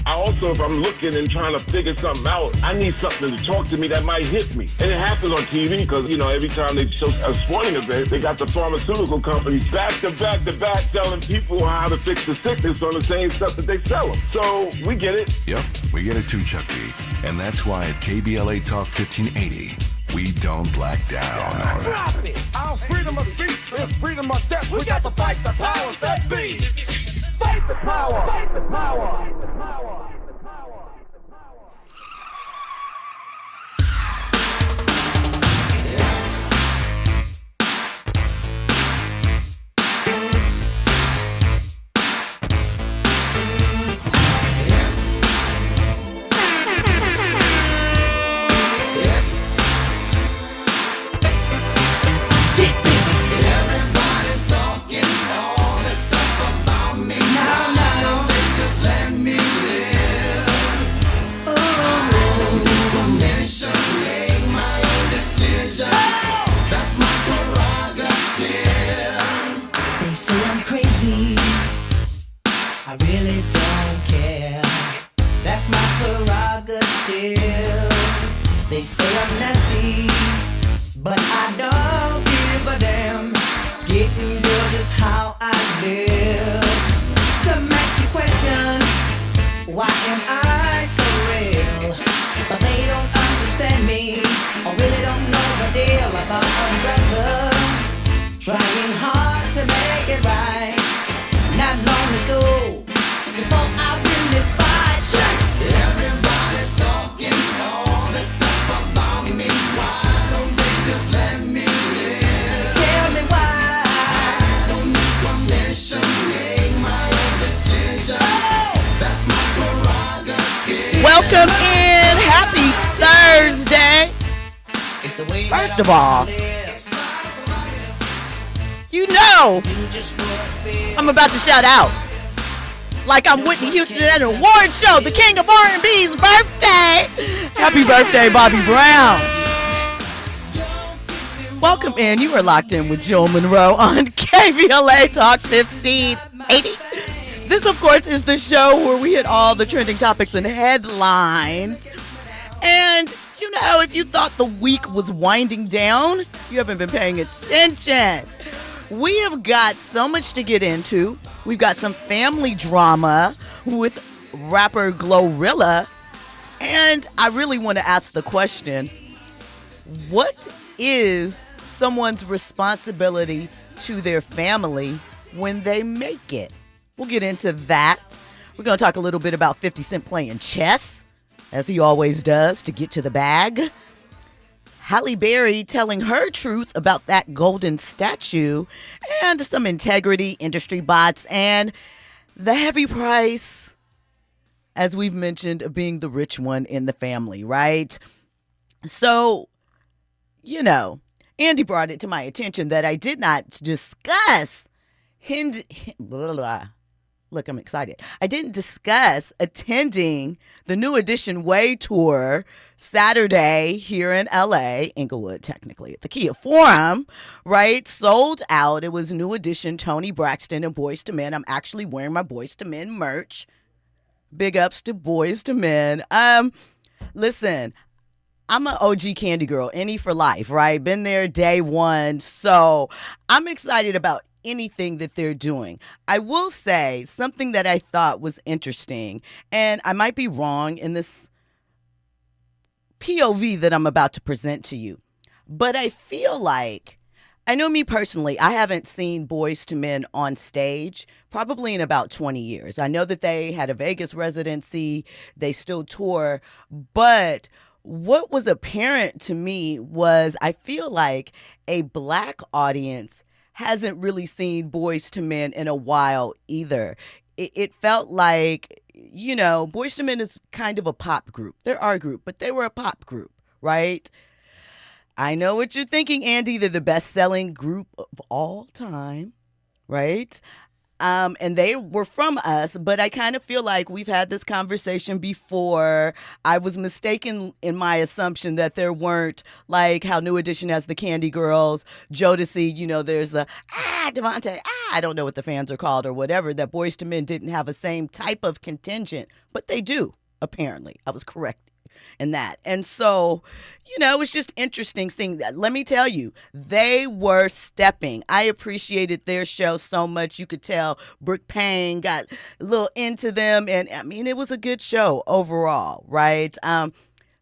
I also, if I'm looking and trying to figure something out, I need something to talk to me that might hit me. And it happens on TV because, you know, every time they show a sporting event, they got the pharmaceutical companies back to back telling people how to fix the sickness on the same stuff that they sell them. So we get it. Yep, we get it too, Chuck D. And that's why at KBLA Talk 1580, we don't black down. Drop it! Our freedom of speech is freedom of death. We got to fight the powers that be. Fight the power! Fight the power! Fight the power! Say I'm crazy, I really don't care. That's my prerogative. They say I'm nasty, but I don't give a damn. Getting girls is how I live. Some ask me questions, why am I so real? But they don't understand me, or really don't know the deal about a brother trying hard to make it right. Not long ago, before I win this fight, everybody's talking all this stuff about me. Why don't they just let me live? Tell me why. I don't need permission, make my own decisions. That's my prerogative. Welcome in. Happy Thursday. First of all, you know, I'm about to shout out like I'm Whitney Houston at an award show, the king of R&B's birthday. Happy birthday, Bobby Brown. Welcome in. You are locked in with Joel Munroe on KBLA Talk 1580. This, of course, is the show where we hit all the trending topics and headlines. And, you know, if you thought the week was winding down, you haven't been paying attention. We have got so much to get into. We've got some family drama with rapper GloRilla. And I really want to ask the question, what is someone's responsibility to their family when they make it? We'll get into that. We're going to talk a little bit about 50 Cent playing chess, as he always does, to get to the bag. Halle Berry telling her truth about that golden statue, and some integrity, industry bots, and the heavy price, as we've mentioned, of being the rich one in the family, right? So, you know, Andy brought it to my attention that I did not discuss Look, I'm excited. I didn't discuss attending the New Edition Way Tour Saturday here in LA, Inglewood, technically, at the Kia Forum, right? Sold out. It was New Edition, Tony Braxton, and Boyz II Men. I'm actually wearing my Boyz II Men merch. Big ups to Boyz II Men. Listen, I'm an OG Candy Girl, any for life, right? Been there day one. So I'm excited about anything that they're doing. I will say something that I thought was interesting, and I might be wrong in this POV that I'm about to present to you, but I feel like, I know me personally, I haven't seen Boyz II Men on stage probably in about 20 years. I know that they had a Vegas residency, they still tour, but what was apparent to me was I feel like a Black audience hasn't really seen Boyz II Men in a while either. It felt like, you know, Boyz II Men is kind of a pop group. They're our group, but they were a pop group, right? I know what you're thinking, Andy. They're the best-selling group of all time, right? And they were from us, but I kind of feel like we've had this conversation before. I was mistaken in my assumption that there weren't, like how New Edition has the Candy Girls, Jodeci, there's the, Devontae, I don't know what the fans are called or whatever, that Boyz II Men didn't have the same type of contingent, but they do, apparently. I was correct in that. And so, it's just interesting seeing that. Let me tell you, they were stepping. I appreciated their show so much. You could tell Brooke Payne got a little into them. And I mean, it was a good show overall, right?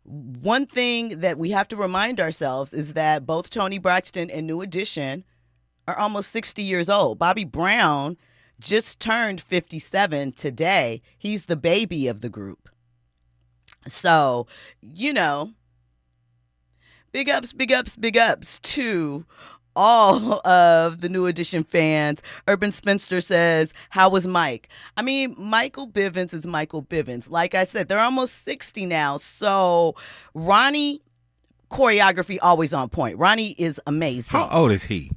One thing that we have to remind ourselves is that both Toni Braxton and New Edition are almost 60 years old. Bobby Brown just turned 57 today. He's the baby of the group. So, big ups to all of the New Edition fans. Urban Spinster says, how was Mike? I mean, Michael Bivins is Michael Bivins. Like I said, they're almost 60 now. So, Ronnie, choreography always on point. Ronnie is amazing. How old is he?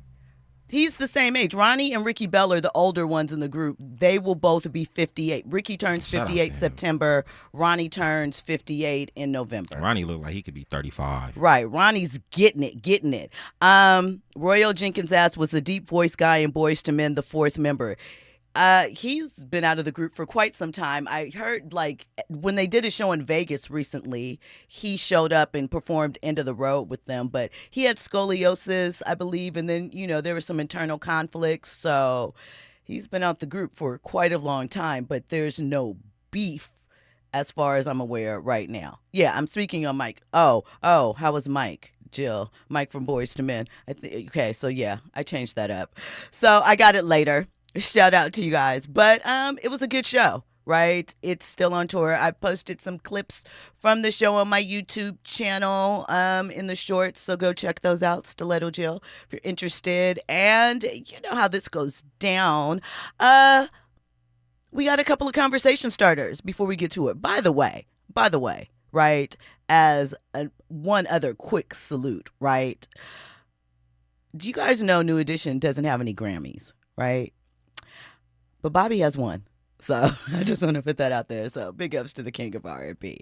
He's the same age. Ronnie and Ricky Bell are the older ones in the group. They will both be 58. Ricky turns 58 September. Ronnie turns 58 in November. Ronnie looked like he could be 35. Right. Ronnie's getting it. Royal Jenkins asked, was the deep voice guy in Boyz II Men the fourth member? He's been out of the group for quite some time. I heard, when they did a show in Vegas recently, he showed up and performed End of the Road with them. But he had scoliosis, I believe, and then, there were some internal conflicts. So he's been out the group for quite a long time, but there's no beef as far as I'm aware right now. Yeah, I'm speaking on Mike. Oh, how was Mike? Jill, Mike from Boyz II Men. Okay, so yeah, I changed that up. So I got it later. Shout out to you guys. But it was a good show, right? It's still on tour. I posted some clips from the show on my YouTube channel in the shorts, so go check those out, Stiletto Jill, if you're interested. And you know how this goes down. We got a couple of conversation starters before we get to it. By the way, right, as one other quick salute, right? Do you guys know New Edition doesn't have any Grammys, right? But Bobby has one. So I just want to put that out there. So big ups to the king of R&B.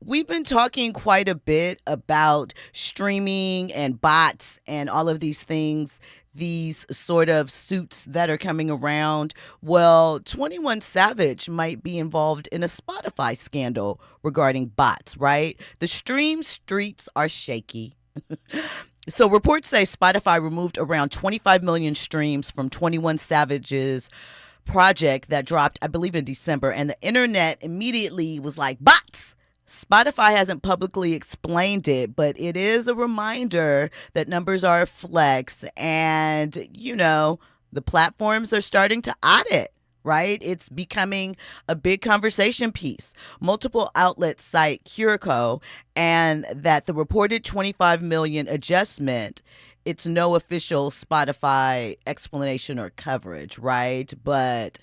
We've been talking quite a bit about streaming and bots and all of these things, these sort of suits that are coming around. Well, 21 Savage might be involved in a Spotify scandal regarding bots, right? The stream streets are shaky. So reports say Spotify removed around 25 million streams from 21 Savage's project that dropped, I believe, in December. And the internet immediately was like, bots! Spotify hasn't publicly explained it, but it is a reminder that numbers are a flex. And, the platforms are starting to audit. Right? It's becoming a big conversation piece. Multiple outlets cite Curico and that the reported 25 million adjustment, it's no official Spotify explanation or coverage, right? But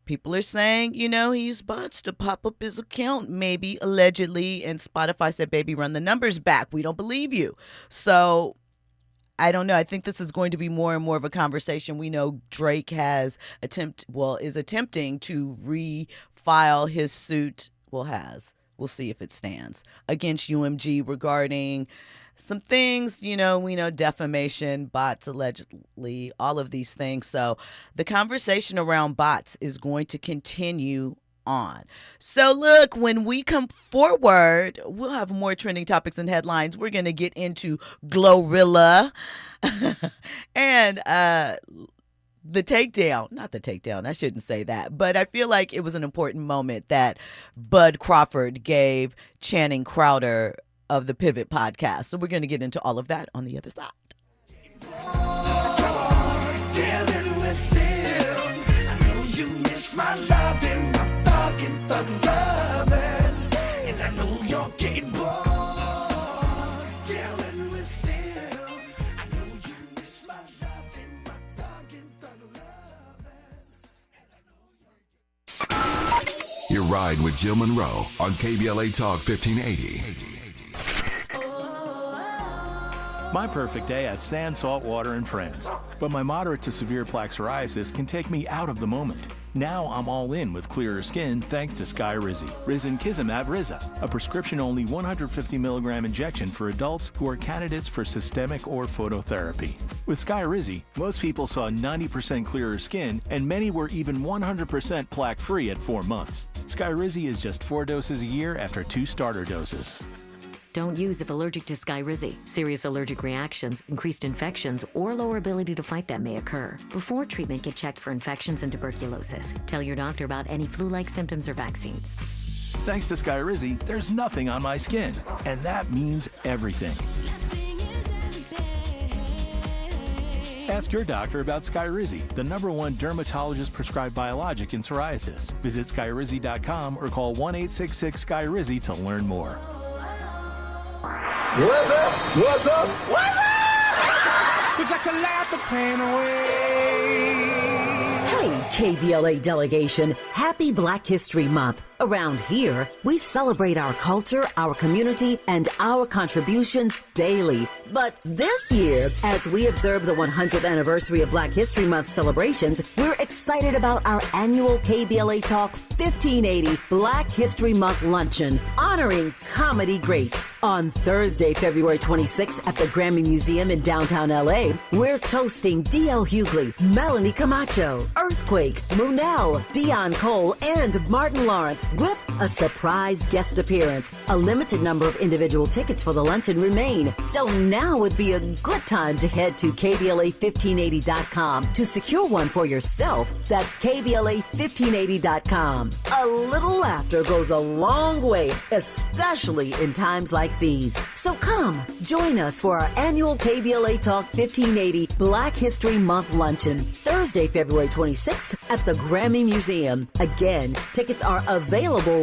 people are saying, he used bots to pop up his account, maybe allegedly, and Spotify said, baby, run the numbers back. We don't believe you. So I don't know. I think this is going to be more and more of a conversation. We know Drake is attempting to refile his suit. We'll see if it stands against UMG regarding some things, we know defamation, bots allegedly, all of these things. So the conversation around bots is going to continue on. So look, when we come forward, we'll have more trending topics and headlines. We're going to get into GloRilla and the takedown. Not the takedown, I shouldn't say that, but I feel like it was an important moment that Bud Crawford gave Channing Crowder of the Pivot podcast. So we're going to get into all of that on the other side. Dealing with him. I know you miss my loving, my fucking thug loving, and I know you're getting bored. Dealing with him. I know you miss my loving, my fucking thug loving. Your ride with Jill Munroe on KBLA Talk 1580. My perfect day has sand, salt water, and friends. but my moderate to severe plaque psoriasis can take me out of the moment. Now I'm all in with clearer skin thanks to Skyrizi. Risankizumab Riza, a prescription-only 150 milligram injection for adults who are candidates for systemic or phototherapy. With Skyrizi, most people saw 90% clearer skin, and many were even 100% plaque-free at 4 months. Skyrizi is just 4 doses a year after 2 starter doses. Don't use if allergic to Skyrizi. Serious allergic reactions, increased infections, or lower ability to fight them may occur. Before treatment, get checked for infections and tuberculosis. Tell your doctor about any flu-like symptoms or vaccines. Thanks to Skyrizi, there's nothing on my skin, and that means everything. Ask your doctor about Skyrizi, the #1 dermatologist-prescribed biologic in psoriasis. Visit Skyrizi.com or call 1-866-SKYRIZI to learn more. What's up? What's up? What's up? We got to laugh the pain away. Hey, KBLA delegation, happy Black History Month. Around here, we celebrate our culture, our community, and our contributions daily. But this year, as we observe the 100th anniversary of Black History Month celebrations, we're excited about our annual KBLA Talk 1580 Black History Month Luncheon, honoring comedy greats. On Thursday, February 26th at the Grammy Museum in downtown LA, we're toasting D.L. Hughley, Melanie Camacho, Earthquake, Munell, Dion Cole, and Martin Lawrence, with a surprise guest appearance. A limited number of individual tickets for the luncheon remain, so now would be a good time to head to KBLA1580.com to secure one for yourself. That's KBLA1580.com. A little laughter goes a long way, especially in times like these. So come, join us for our annual KBLA Talk 1580 Black History Month Luncheon, Thursday, February 26th at the Grammy Museum. Again, tickets are available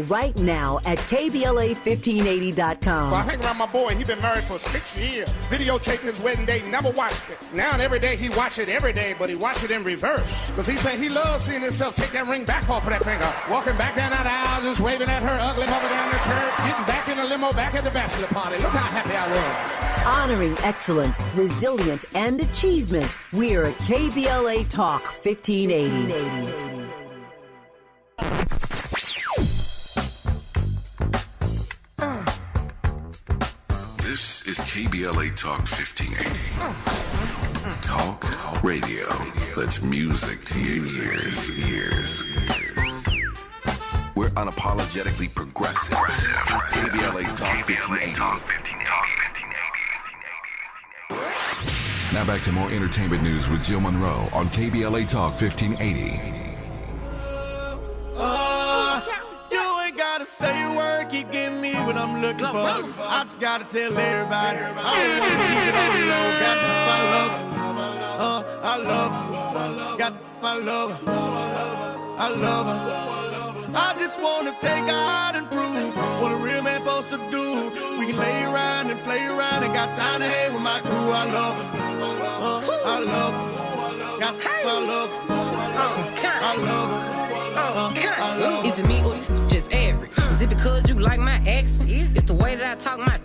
right now at KBLA1580.com. Well, I hang around my boy. He been married for 6 years. Videotaping his wedding day, never watched it. Now and every day he watch it every day, but he watch it in reverse. Because he said he loves seeing himself take that ring back off of that finger. Walking back down that aisle, just waving at her ugly mother down the church. Getting back in the limo, back at the bachelor party. Look how happy I was. Honoring excellence, resilience, and achievement, we're KBLA Talk 1580. This is KBLA Talk 1580. Talk radio that's music to your ears. We're unapologetically progressive. KBLA Talk 1580. Now back to more entertainment news with Jill Munroe on KBLA Talk 1580. You ain't gotta say a word, keep giving me what I'm looking for. I just gotta tell everybody, I don't wanna keep it on the low. Got my love, I love her. Got my love, I love her. I just wanna take her out and prove what a real man supposed to do. We can lay around and play around, and got time to hang with my crew. I love her, I love her. Got my love, I love her. Is it me or this just average? Is it because you like my accent? It's the way that I talk my.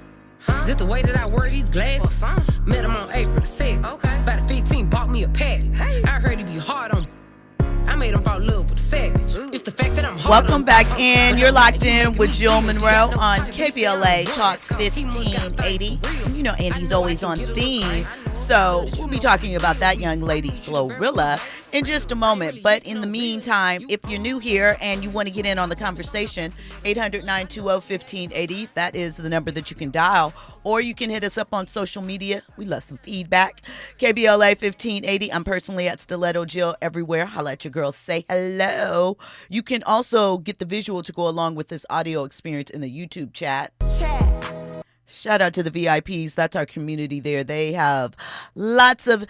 Is it the way that I wear these glasses? Met him on April the 2nd. About 15, bought me a patty. I heard he be hard on. I made him fall in love with a savage. It's the fact that I'm hard. Welcome back in. You're locked in with Jill Munroe on KBLA Talk 1580. And you know Andy's always on theme, so we'll be talking about that young lady, GloRilla, in just a moment. But in the meantime, if you're new here and you want to get in on the conversation, 800-920-1580, that is the number that you can dial. Or you can hit us up on social media. We love some feedback. KBLA 1580. I'm personally at Stiletto Jill everywhere. Holla at your girl. Say hello. You can also get the visual to go along with this audio experience in the YouTube chat. Shout out to the VIPs. That's our community there. They have lots of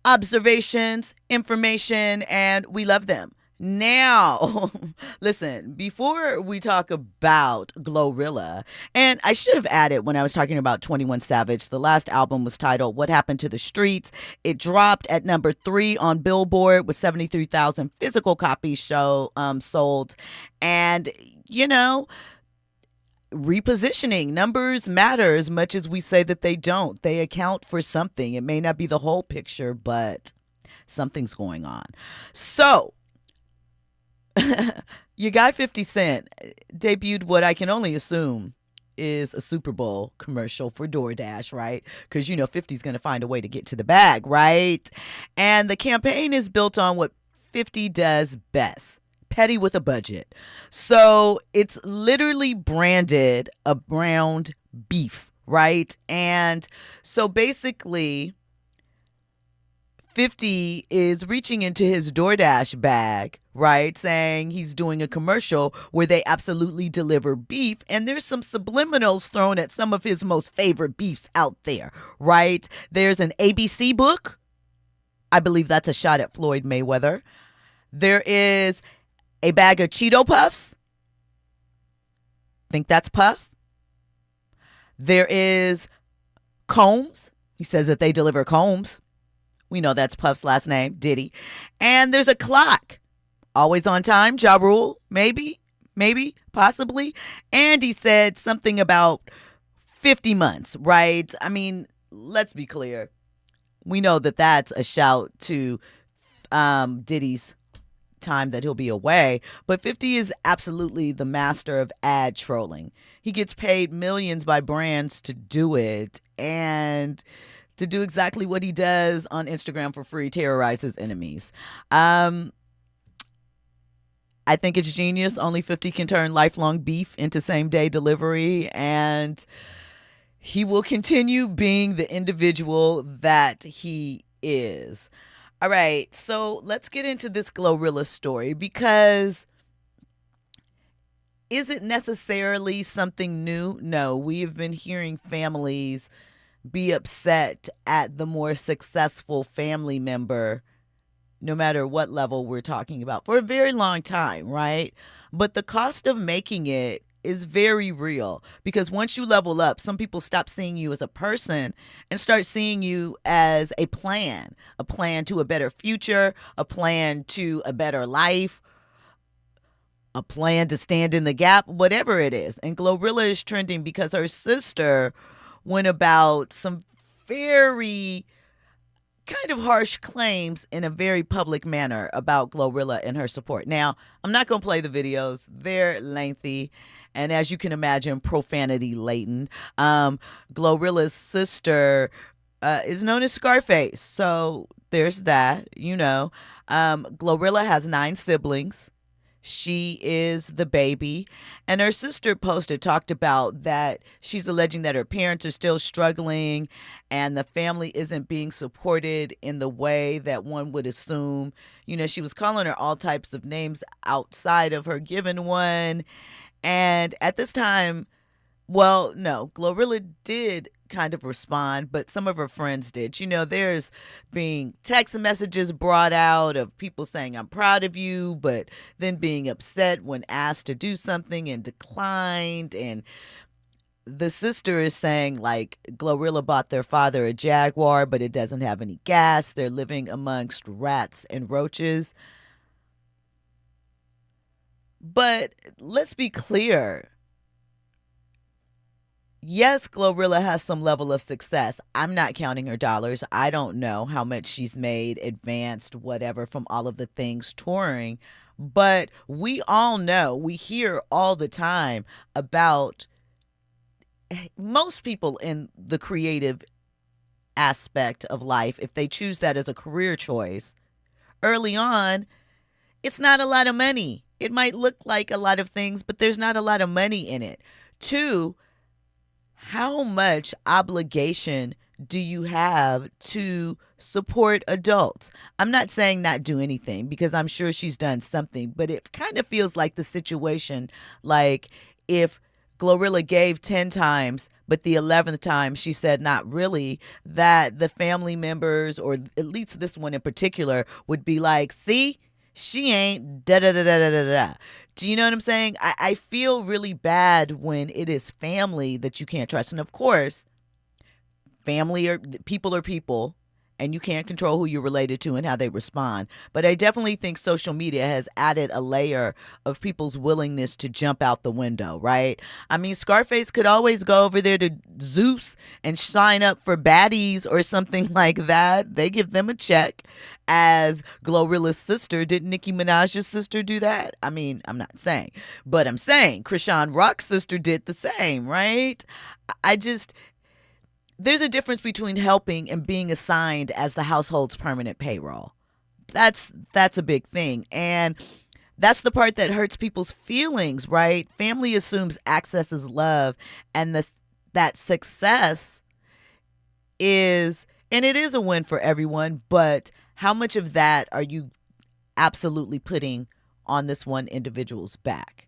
observations, information, and we love them. Now, listen, before we talk about GloRilla, and I should have added when I was talking about 21 Savage, the last album was titled What Happened to the Streets. It dropped at number 3 on Billboard with 73,000 physical copies sold. And, you know, repositioning numbers matter as much as we say that they don't. They account for something. It may not be the whole picture, but Something's going on. So, your guy 50 Cent debuted what I can only assume is a Super Bowl commercial for DoorDash, right? Because, 50's going to find a way to get to the bag, right? And the campaign is built on what 50 does best. Petty with a budget. So it's literally branded a ground beef, right? And so basically 50 is reaching into his DoorDash bag, right? Saying he's doing a commercial where they absolutely deliver beef. And there's some subliminals thrown at some of his most favorite beefs out there, right? There's an ABC book. I believe that's a shot at Floyd Mayweather. There is a bag of Cheeto Puffs. Think that's Puff. There is combs. He says that they deliver combs. We know that's Puff's last name, Diddy. And there's a clock. Always on time, Ja Rule, maybe, possibly. And he said something about 50 months, right? I mean, let's be clear. We know that that's a shout to Diddy's time that he'll be away. But 50 is absolutely the master of ad trolling. He gets paid millions by brands to do it. And to do exactly what he does on Instagram for free, terrorize his enemies. I think it's genius. Only 50 can turn lifelong beef into same-day delivery, and he will continue being the individual that he is. All right, so let's get into this GloRilla's story, because is it necessarily something new? No, we have been hearing families be upset at the more successful family member, no matter what level we're talking about, for a very long time, right? But the cost of making it is very real, because once you level up, some people stop seeing you as a person and start seeing you as a plan to a better future, a plan to a better life, a plan to stand in the gap, whatever it is. And GloRilla is trending because her sister went about some very kind of harsh claims in a very public manner about GloRilla and her support. Now, I'm not going to play the videos. They're lengthy. And as you can imagine, profanity laden. GloRilla's sister is known as Scarface. So there's that, GloRilla has 9 siblings. She is the baby. And her sister talked about that she's alleging that her parents are still struggling and the family isn't being supported in the way that one would assume. She was calling her all types of names outside of her given one. And at this time, well, no, GloRilla did kind of respond, but some of her friends did. There's being text messages brought out of people saying, I'm proud of you, but then being upset when asked to do something and declined. And the sister is saying, like, GloRilla bought their father a Jaguar, but it doesn't have any gas. They're living amongst rats and roaches. But let's be clear. Yes, GloRilla has some level of success. I'm not counting her dollars. I don't know how much she's made, advanced, whatever, from all of the things touring. But we all know, we hear all the time about most people in the creative aspect of life, if they choose that as a career choice, early on, it's not a lot of money. It might look like a lot of things, but there's not a lot of money in it. 2, how much obligation do you have to support adults? I'm not saying not do anything, because I'm sure she's done something, but it kind of feels like the situation, like if GloRilla gave 10 times, but the 11th time she said not really, that the family members, or at least this one in particular, would be like, see, she ain't da-da-da-da-da-da-da. Do you know what I'm saying? I feel really bad when it is family that you can't trust. And of course, family or people are people, and you can't control who you're related to and how they respond. But I definitely think social media has added a layer of people's willingness to jump out the window, right? I mean, Scarface could always go over there to Zeus and sign up for baddies or something like that. They give them a check. As GloRilla's sister, did Nicki Minaj's sister do that? I mean, I'm not saying, but I'm saying Krishan Rock's sister did the same, right? There's a difference between helping and being assigned as the household's permanent payroll. That's a big thing. And that's the part that hurts people's feelings, right? Family assumes access is love, and that success is, and it is a win for everyone, but how much of that are you absolutely putting on this one individual's back?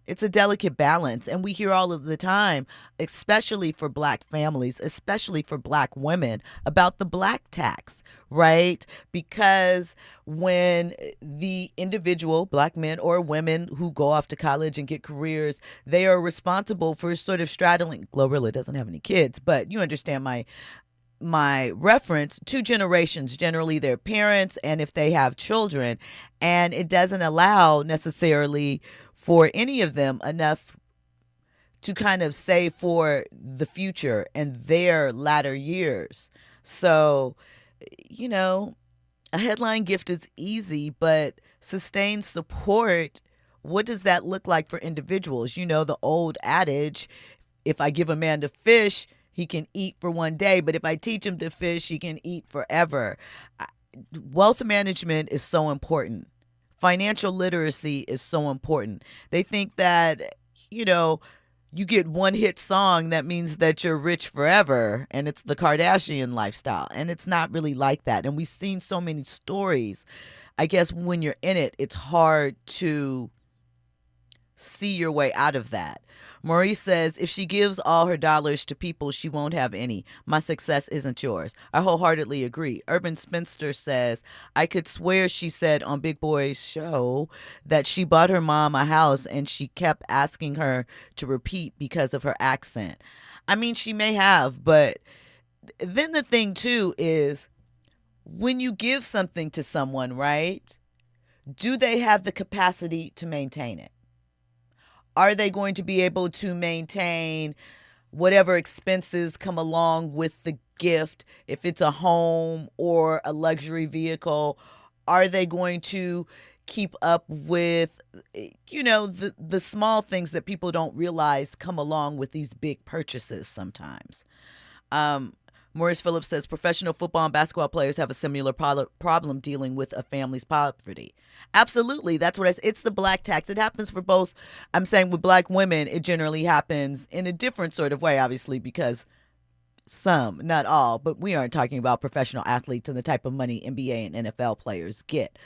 It's a delicate balance, and we hear all of the time, especially for Black families, especially for Black women, about the Black tax, right? Because when the individual, Black men or women who go off to college and get careers, they are responsible for sort of straddling, GloRilla doesn't have any kids, but you understand my reference, 2 generations, generally their parents, and if they have children, and it doesn't allow necessarily for any of them enough to kind of save for the future and their latter years. So, you know, a headline gift is easy, but sustained support, what does that look like for individuals? You know, the old adage, if I give a man to fish, he can eat for one day, but if I teach him to fish, he can eat forever. Wealth management is so important. Financial literacy is so important. They think that, you know, you get one hit song, that means that you're rich forever, and it's the Kardashian lifestyle. And it's not really like that. And we've seen so many stories. I guess when you're in it, it's hard to see your way out of that. Maurice says, if she gives all her dollars to people, she won't have any. My success isn't yours. I wholeheartedly agree. Urban Spinster says, I could swear she said on Big Boy's show that she bought her mom a house and she kept asking her to repeat because of her accent. I mean, she may have, but then the thing too is when you give something to someone, right? Do they have the capacity to maintain it? Are they going to be able to maintain whatever expenses come along with the gift? If it's a home or a luxury vehicle, are they going to keep up with, you know, the small things that people don't realize come along with these big purchases sometimes? Maurice Phillips says professional football and basketball players have a similar problem dealing with a family's poverty. Absolutely. That's what it's the Black tax. It happens for both. I'm saying with Black women, it generally happens in a different sort of way, obviously, because some, not all, but we aren't talking about professional athletes and the type of money NBA and NFL players get.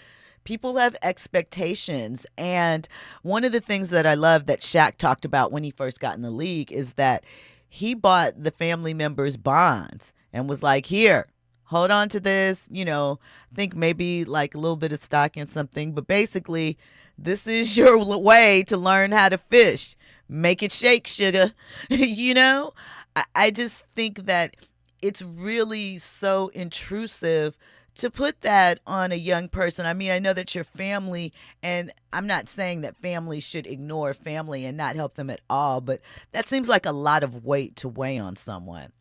People have expectations. And one of the things that I love that Shaq talked about when he first got in the league is that he bought the family members bonds and was like, here, hold on to this, you know, I think maybe like a little bit of stock in something, but basically this is your way to learn how to fish. Make it shake, sugar. You know, I just think that it's really so intrusive to put that on a young person. I mean, I know that your family, and I'm not saying that families should ignore family and not help them at all, but that seems like a lot of weight to weigh on someone.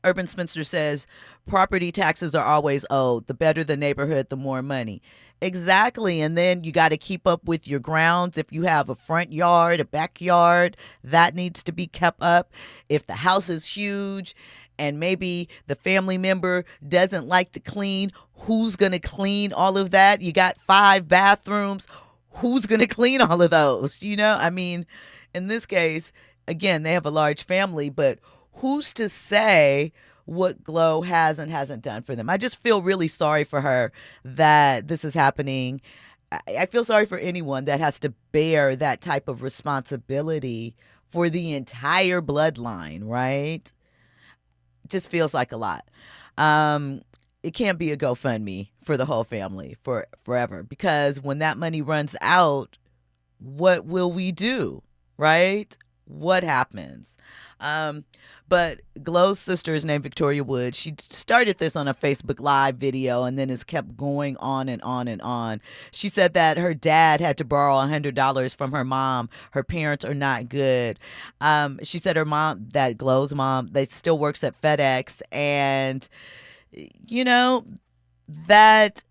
Urban Spencer says, property taxes are always owed. The better the neighborhood, the more money. Exactly. And then you got to keep up with your grounds. If you have a front yard, a backyard, that needs to be kept up. If the house is huge and maybe the family member doesn't like to clean, who's going to clean all of that? You got 5 bathrooms. Who's going to clean all of those? You know, I mean, in this case, again, they have a large family, but who's to say what Glo has and hasn't done for them? I just feel really sorry for her that this is happening. I feel sorry for anyone that has to bear that type of responsibility for the entire bloodline, right? It just feels like a lot. It can't be a GoFundMe for the whole family for forever, because when that money runs out, what will we do, right? what happens? But Glo's sister is named Victoria Wood. She started this on a Facebook Live video and then has kept going on and on and on. She said that her dad had to borrow $100 from her mom. Her parents are not good. She said her mom, that Glo's mom, they still works at FedEx. And, you know, that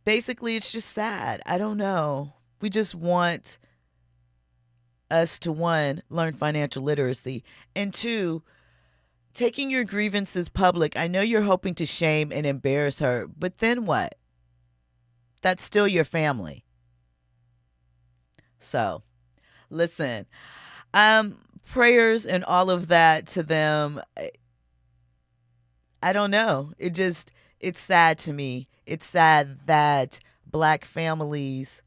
basically it's just sad. I don't know. We just want us to, one, learn financial literacy, and two, taking your grievances public. I know you're hoping to shame and embarrass her, but then what? That's still your family. So, listen, prayers and all of that to them. I don't know. It's sad to me. It's sad that Black families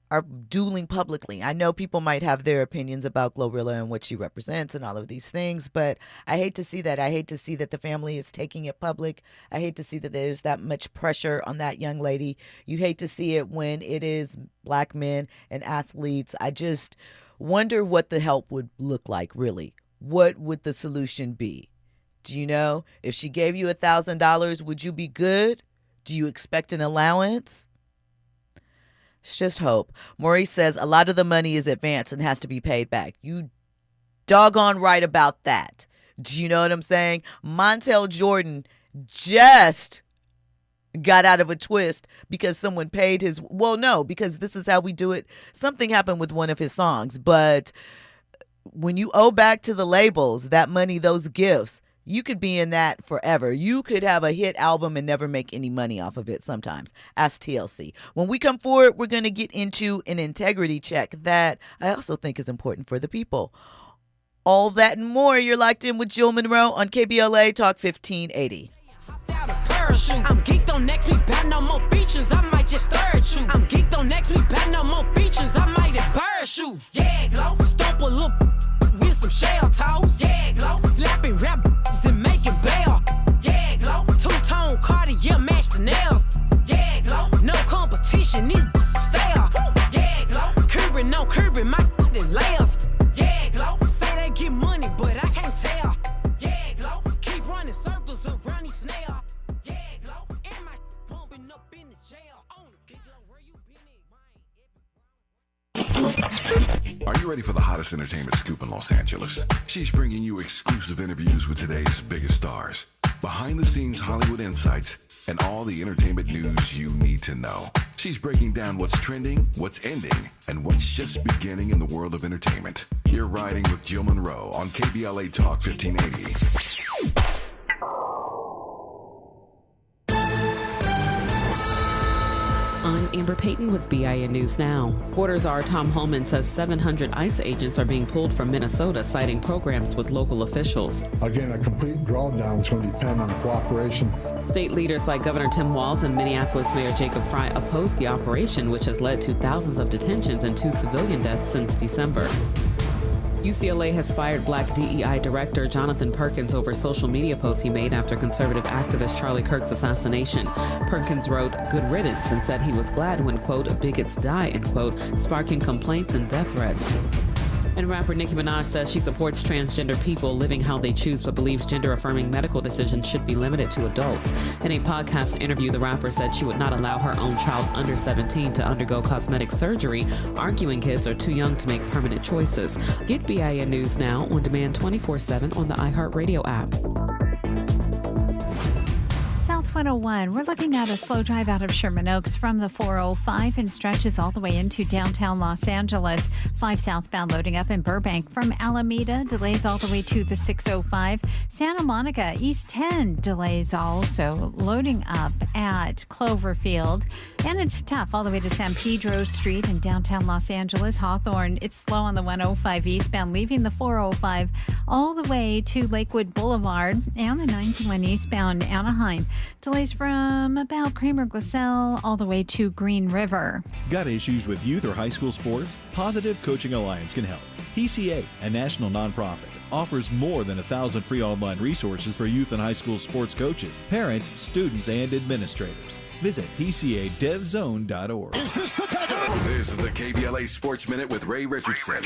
are dueling publicly. I know people might have their opinions about GloRilla and what she represents and all of these things, but I hate to see that. I hate to see that the family is taking it public. I hate to see that there's that much pressure on that young lady. You hate to see it when it is Black men and athletes. I just wonder what the help would look like, really. What would the solution be? Do you know? If she gave you $1,000, would you be good? Do you expect an allowance? It's just hope. Maurice says a lot of the money is advanced and has to be paid back. You doggone right about that. Do you know what I'm saying? Montel Jordan just got out of a twist because someone paid his, well, no, because this is how we do it. Something happened with one of his songs, but when you owe back to the labels that money, those gifts, you could be in that forever. You could have a hit album and never make any money off of it sometimes. Ask TLC. When we come forward, we're going to get into an integrity check that I also think is important for the people. All that and more. You're locked in with Jill Munroe on KBLA Talk 1580. I'm geeked on next week, bad no more features, I might just third you. I'm geeked on next week, bad no more features, I might embarrass you. Yeah, Glo, stomp a little with some shell toes. Yeah, Glo, slapping rap and making bail. Yeah, Glo, two-tone Cartier match the nails. Yeah, Glo, no competition, these stale. Yeah, Glo, curbing, no curbing, my layers. Yeah, Glo, say they get money, but I can't tell. Yeah, Glo, keep running circles around these snails. Are you ready for the hottest entertainment scoop in Los Angeles? She's bringing you exclusive interviews with today's biggest stars, behind-the-scenes Hollywood insights, and all the entertainment news you need to know. She's breaking down what's trending, what's ending, and what's just beginning in the world of entertainment. You're riding with Jill Munroe on KBLA Talk 1580. I'm Amber Payton with BIN News Now. Porter Czar Tom Holman says 700 ICE agents are being pulled from Minnesota, citing programs with local officials. Again, a complete drawdown is going to depend on cooperation. State leaders like Governor Tim Walz and Minneapolis Mayor Jacob Frey opposed the operation, which has led to thousands of detentions and 2 civilian deaths since December. UCLA has fired Black DEI Director Jonathan Perkins over social media posts he made after conservative activist Charlie Kirk's assassination. Perkins wrote, "Good riddance," and said he was glad when, quote, "bigots die," end quote, sparking complaints and death threats. And rapper Nicki Minaj says she supports transgender people living how they choose, but believes gender-affirming medical decisions should be limited to adults. In a podcast interview, the rapper said she would not allow her own child under 17 to undergo cosmetic surgery, arguing kids are too young to make permanent choices. Get BIN News Now on demand 24/7 on the iHeartRadio app. South 101, we're looking at a slow drive out of Sherman Oaks from the 405 and stretches all the way into downtown Los Angeles. 5 southbound loading up in Burbank from Alameda, delays all the way to the 605. Santa Monica, East 10, delays also loading up at Cloverfield. And it's tough all the way to San Pedro Street in downtown Los Angeles. Hawthorne, it's slow on the 105 eastbound, leaving the 405 all the way to Lakewood Boulevard and the 91 eastbound Anaheim. Delays from about Kramer-Glassell all the way to Green River. Got issues with youth or high school sports? Positive Coaching Alliance can help. PCA, a national nonprofit, offers more than 1,000 free online resources for youth and high school sports coaches, parents, students, and administrators. Visit PCADevZone.org. This is the KBLA Sports Minute with Ray Richardson.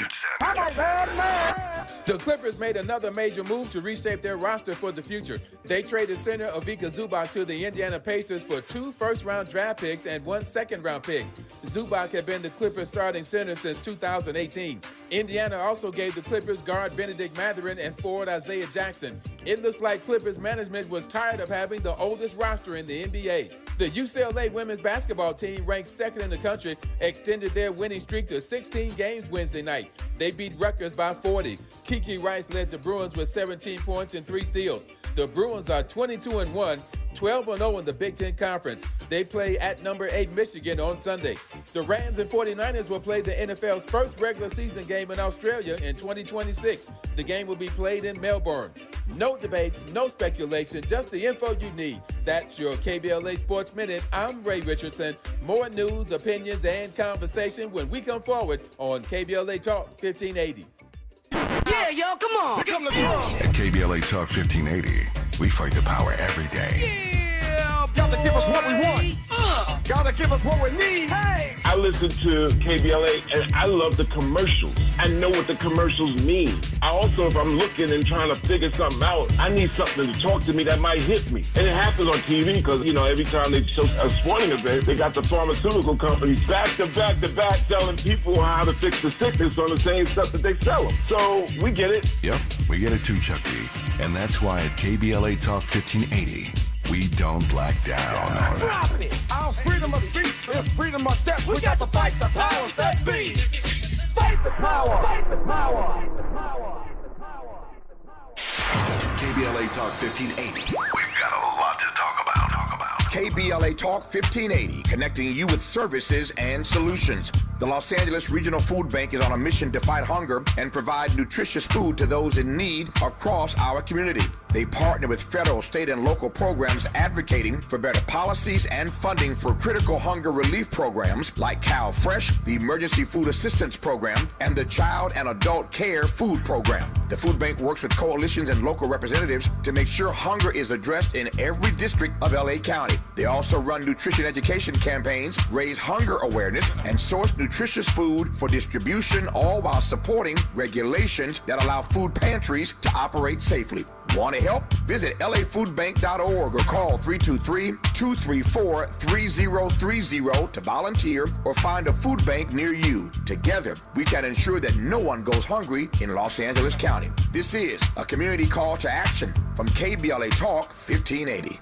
The Clippers made another major move to reshape their roster for the future. They traded center Ivica Zubac to the Indiana Pacers for 2 first-round draft picks and 1 second-round pick. Zubac had been the Clippers' starting center since 2018. Indiana also gave the Clippers guard Benedict Mathurin and forward Isaiah Jackson. It looks like Clippers management was tired of having the oldest roster in the NBA. The UCLA women's basketball team, ranked second in the country, extended their winning streak to 16 games Wednesday night. They beat Rutgers by 40. Kiki Rice led the Bruins with 17 points and 3 steals. The Bruins are 22-1, 12-0 in the Big Ten Conference. They play at number 8 Michigan on Sunday. The Rams and 49ers will play the NFL's first regular season game in Australia in 2026. The game will be played in Melbourne. No debates, no speculation, just the info you need. That's your KBLA Sports Minute. I'm Ray Richardson. More news, opinions, and conversation when we come forward on KBLA Talk 1580. Yeah, y'all, come on. Here come the drums. At KBLA Talk 1580, we fight the power every day. Yeah, gotta give us what we want. Gotta give us what we need. Hey. I listen to KBLA and I love the commercials. I know what the commercials mean. I also, if I'm looking and trying to figure something out, I need something to talk to me that might hit me. And it happens on TV because, you know, every time they show a sporting event, they got the pharmaceutical companies back to back to back telling people how to fix the sickness on the same stuff that they sell them. So we get it. Yep, we get it too, Chuck D. And that's why at KBLA Talk 1580, we don't black down. Drop it. Our freedom of speech is freedom of death. We got to fight the powers that be. Fight the power. Fight the power. KBLA Talk 1580. We've got a lot to talk about. KBLA Talk 1580, connecting you with services and solutions. The Los Angeles Regional Food Bank is on a mission to fight hunger and provide nutritious food to those in need across our community. They partner with federal, state, and local programs advocating for better policies and funding for critical hunger relief programs like Cal Fresh, the Emergency Food Assistance Program, and the Child and Adult Care Food Program. The food bank works with coalitions and local representatives to make sure hunger is addressed in every district of LA County. They also run nutrition education campaigns, raise hunger awareness, and source nutritious food for distribution, all while supporting regulations that allow food pantries to operate safely. Want to help? Visit lafoodbank.org or call 323-234-3030 to volunteer or find a food bank near you. Together, we can ensure that no one goes hungry in Los Angeles County. This is a community call to action from KBLA Talk 1580.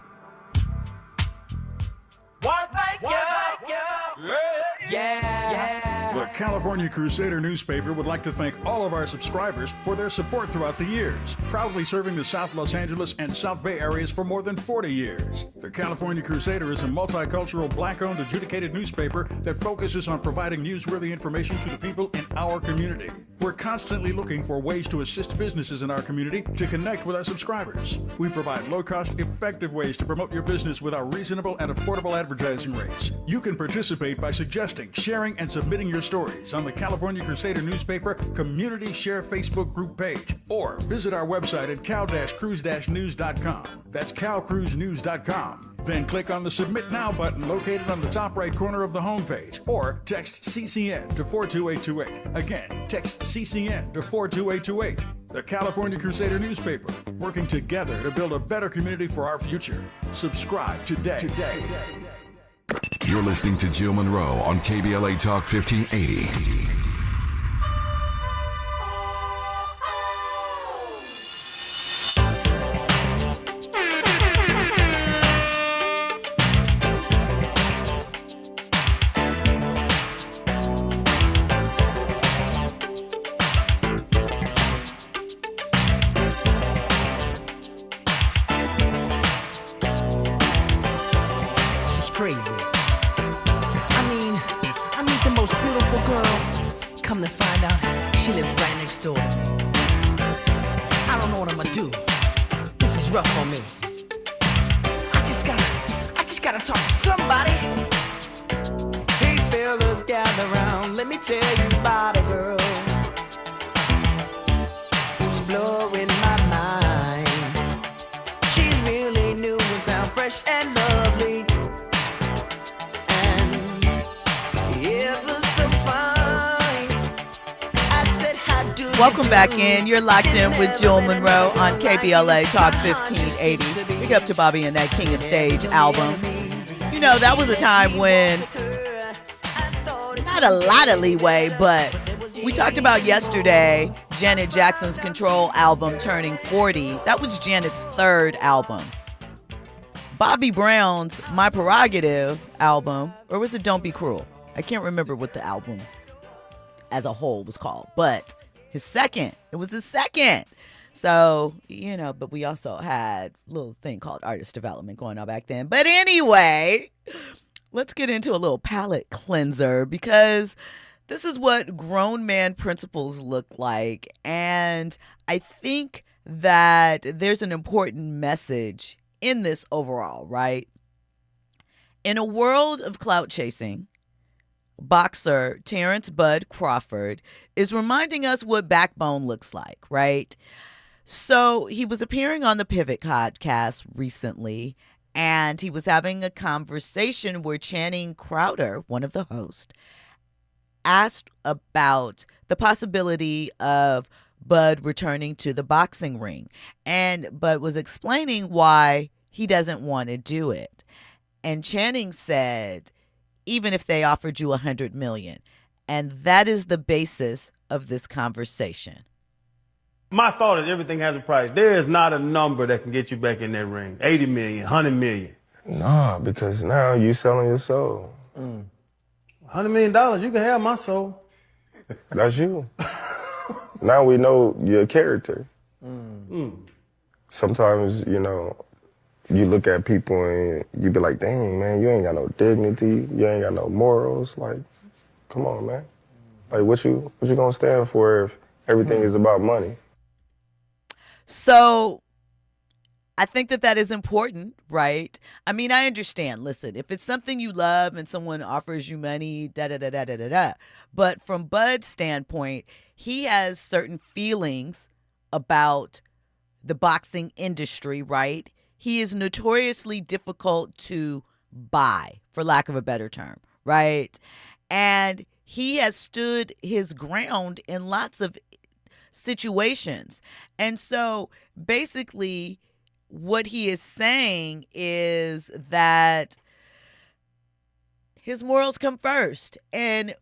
The California Crusader newspaper would like to thank all of our subscribers for their support throughout the years, proudly serving the South Los Angeles and South Bay areas for more than 40 years. The California Crusader is a multicultural, black-owned, adjudicated newspaper that focuses on providing newsworthy information to the people in our community. We're constantly looking for ways to assist businesses in our community to connect with our subscribers. We provide low-cost, effective ways to promote your business with our reasonable and affordable advertising rates. You can participate by suggesting, sharing, and submitting your stories on the California Crusader newspaper Community Share Facebook group page, or visit our website at cal-cruise-news.com. That's calcruisenews.com. Then click on the Submit Now button located on the top right corner of the homepage, or text CCN to 42828. Again, text CCN to 42828. The California Crusader newspaper, working together to build a better community for our future. Subscribe today. You're listening to Jill Munroe on KBLA Talk 1580. Welcome back in. You're locked in with Jill Munroe on KBLA Talk 1580. Big up to Bobby and that King of Stage album. You know, that was a time when not a lot of leeway, but we talked about yesterday Janet Jackson's Control album turning 40. That was Janet's third album. Bobby Brown's My Prerogative album, or was it Don't Be Cruel? I can't remember what the album as a whole was called, but it was his second. So, you know, but we also had a little thing called artist development going on back then. But anyway, let's get into a little palate cleanser, because this is what grown man principles look like. And I think that there's an important message in this overall, right? In a world of clout chasing, boxer Terrence Bud Crawford is reminding us what backbone looks like, right? So he was appearing on the Pivot podcast recently, and he was having a conversation where Channing Crowder, one of the hosts, asked about the possibility of Bud returning to the boxing ring, and Bud was explaining why he doesn't want to do it. And Channing said, even if they offered you $100 million. And that is the basis of this conversation. My thought is everything has a price. There is not a number that can get you back in that ring. 80 million, 100 million. Nah, because now you selling your soul. $100 million, you can have my soul. That's you. Now we know your character. Sometimes, you know, you look at people and you be like, dang, man, you ain't got no dignity. You ain't got no morals. Like, come on, man. Like, what you gonna stand for if everything is about money? So I think that is important, right? I mean, I understand. Listen, if it's something you love and someone offers you money, da-da-da-da-da-da-da. But from Bud's standpoint, he has certain feelings about the boxing industry, right? He is notoriously difficult to buy, for lack of a better term, right? And he has stood his ground in lots of situations. And so basically what he is saying is that his morals come first. And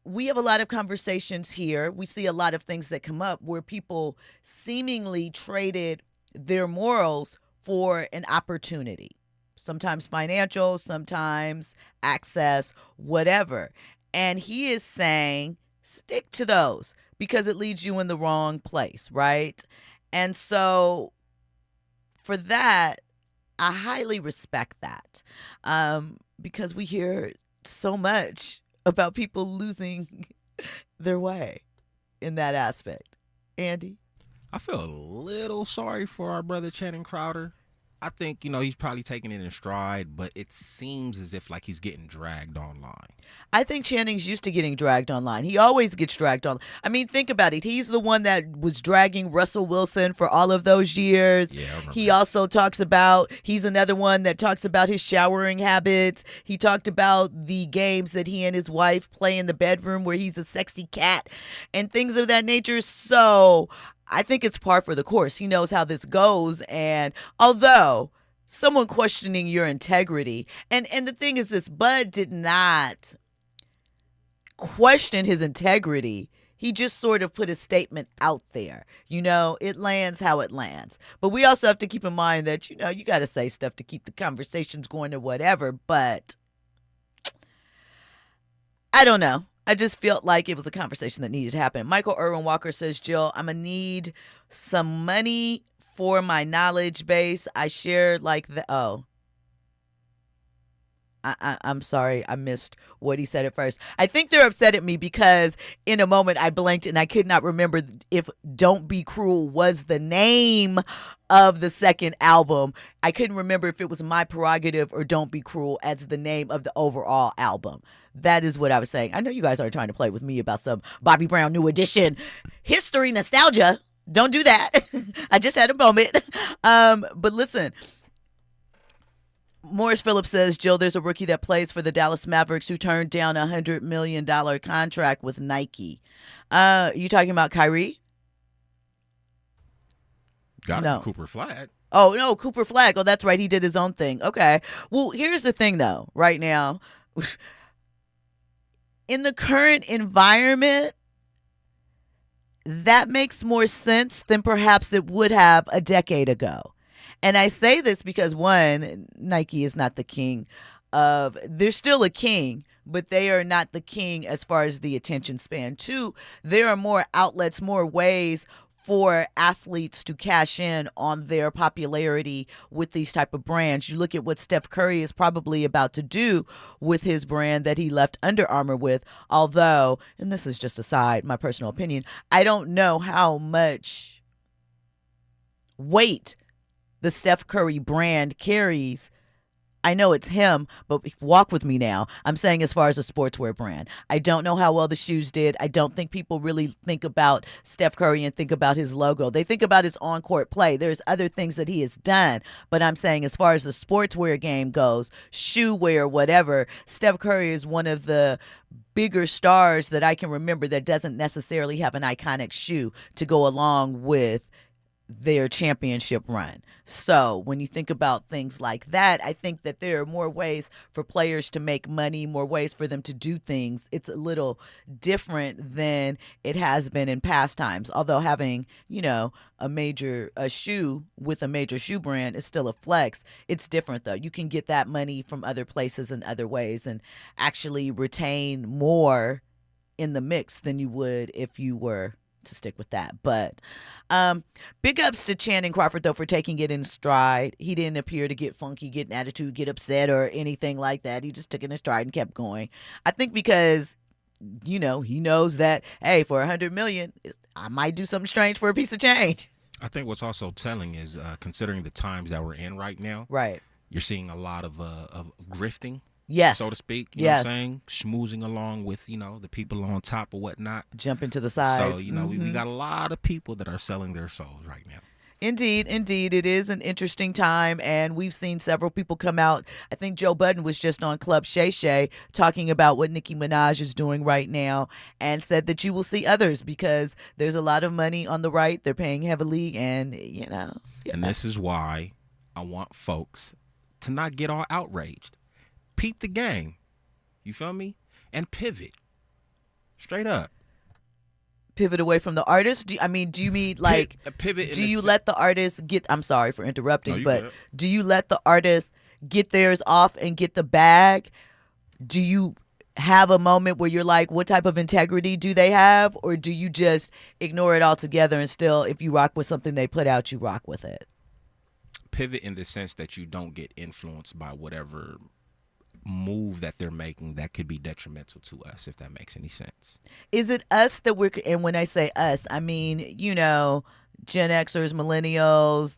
we have a lot of conversations here. We see a lot of things that come up where people seemingly traded their morals for an opportunity, sometimes financial, sometimes access, whatever. And he is saying, stick to those because it leads you in the wrong place, right? And so for that, I highly respect that because we hear so much about people losing their way in that aspect. Andy? I feel a little sorry for our brother Channing Crowder. I think, you know, he's probably taking it in stride, but it seems as if like he's getting dragged online. I think Channing's used to getting dragged online. He always gets dragged on. I mean, think about it. He's the one that was dragging Russell Wilson for all of those years. Yeah, I remember he that. also talks about, he's another one that talks about his showering habits. He talked about the games that he and his wife play in the bedroom where he's a sexy cat and things of that nature. So I think it's par for the course. He knows how this goes. And although someone questioning your integrity, and the thing is this, Bud did not question his integrity. He just sort of put a statement out there. You know, it lands how it lands. But we also have to keep in mind that, you know, you got to say stuff to keep the conversations going or whatever. But I don't know. I just felt like it was a conversation that needed to happen. Michael Irwin Walker says, Jill, I'm going to need some money for my knowledge base. I shared like the, I'm sorry. I missed what he said at first. I think they're upset at me because in a moment I blanked and I could not remember if Don't Be Cruel was the name of the second album. I couldn't remember if it was My Prerogative or Don't Be Cruel as the name of the overall album. That is what I was saying. I know you guys aren't trying to play with me about some Bobby Brown New Edition history nostalgia. Don't do that. I just had a moment. But listen, Morris Phillips says, Jill, there's a rookie that plays for the Dallas Mavericks who turned down $100 million contract with Nike. You talking about Kyrie? Got No. Cooper Flag. Oh, no, Cooper Flag. Oh, that's right. He did his own thing. Okay. Well, here's the thing, though, right now. In the current environment, that makes more sense than perhaps it would have a decade ago. And I say this because, one, Nike is not the king of, they're still a king, but they are not the king as far as the attention span. Two, there are more outlets, more ways for athletes to cash in on their popularity with these type of brands. You look at what Steph Curry is probably about to do with his brand that he left Under Armour with, although, and this is just aside, my personal opinion, I don't know how much weight the Steph Curry brand carries. I know it's him, but walk with me now. I'm saying as far as a sportswear brand. I don't know how well the shoes did. I don't think people really think about Steph Curry and think about his logo. They think about his on-court play. There's other things that he has done, but I'm saying as far as the sportswear game goes, shoe wear, whatever, Steph Curry is one of the bigger stars that I can remember that doesn't necessarily have an iconic shoe to go along with their championship run. So when you think about things like that, I think that there are more ways for players to make money, more ways for them to do things. It's a little different than it has been in past times. Although having, a shoe with a major shoe brand is still a flex. It's different though. You can get that money from other places and other ways and actually retain more in the mix than you would if you were to stick with that. But big ups to Channing Crawford though for taking it in stride. He didn't appear to get funky, get an attitude, get upset or anything like that. He just took it in stride and kept going. I think because he knows that, hey, for $100 million, I might do something strange for a piece of change. I think what's also telling is considering the times that we're in right now, right? You're seeing a lot of grifting. Yes. So to speak. You Yes. know what I'm saying? Schmoozing along with, the people on top or whatnot. Jumping to the sides. So, we got a lot of people that are selling their souls right now. Indeed. It is an interesting time, and we've seen several people come out. I think Joe Budden was just on Club Shay Shay talking about what Nicki Minaj is doing right now and said that you will see others because there's a lot of money on the right. They're paying heavily, and, And this is why I want folks to not get all outraged. Peep the game. You feel me? And pivot. Straight up. Pivot away from the artist? Do you mean like pivot? Do you let the artist get? I'm sorry for interrupting, No, but good. Do you let the artist get theirs off and get the bag? Do you have a moment where you're like, what type of integrity do they have, or do you just ignore it altogether and still, if you rock with something they put out, you rock with it? Pivot in the sense that you don't get influenced by whatever move that they're making that could be detrimental to us, if that makes any sense. Is it us that we're, and when I say us, I mean, Gen Xers, millennials,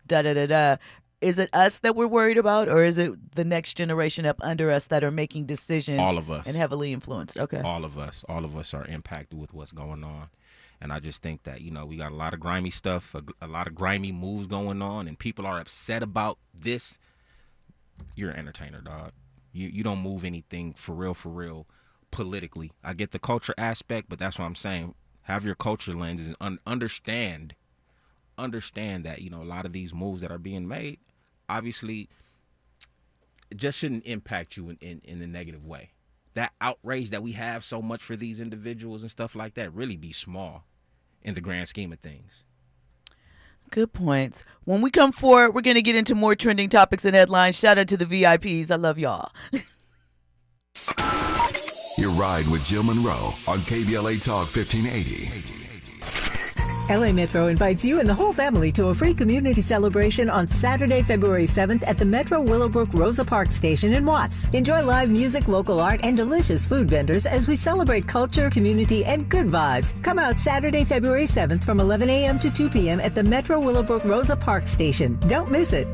Is it us that we're worried about, or is it the next generation up under us that are making decisions? All of us. And heavily influenced. Okay. All of us are impacted with what's going on. And I just think that, we got a lot of grimy stuff, a lot of grimy moves going on, and people are upset about this. You're an entertainer, dog. You don't move anything for real, politically. I get the culture aspect, but that's what I'm saying. Have your culture lenses and understand that, a lot of these moves that are being made, obviously, it just shouldn't impact you in a negative way. That outrage that we have so much for these individuals and stuff like that really be small in the grand scheme of things. Good points. When we come forward, we're going to get into more trending topics and headlines. Shout out to the VIPs. I love y'all. Your ride with Jill Munroe on KBLA Talk 1580. LA Metro invites you and the whole family to a free community celebration on Saturday, February 7th at the Metro Willowbrook Rosa Park Station in Watts. Enjoy live music, local art, and delicious food vendors as we celebrate culture, community, and good vibes. Come out Saturday, February 7th from 11 a.m. to 2 p.m. at the Metro Willowbrook Rosa Park Station. Don't miss it.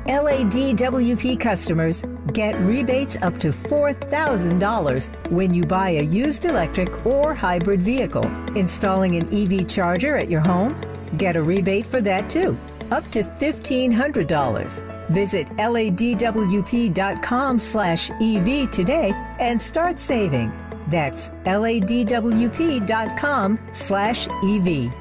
LADWP customers get rebates up to $4,000 when you buy a used electric or hybrid vehicle. Installing an EV charger at your home? Get a rebate for that too, up to $1,500. Visit ladwp.com/EV today and start saving. That's ladwp.com/EV.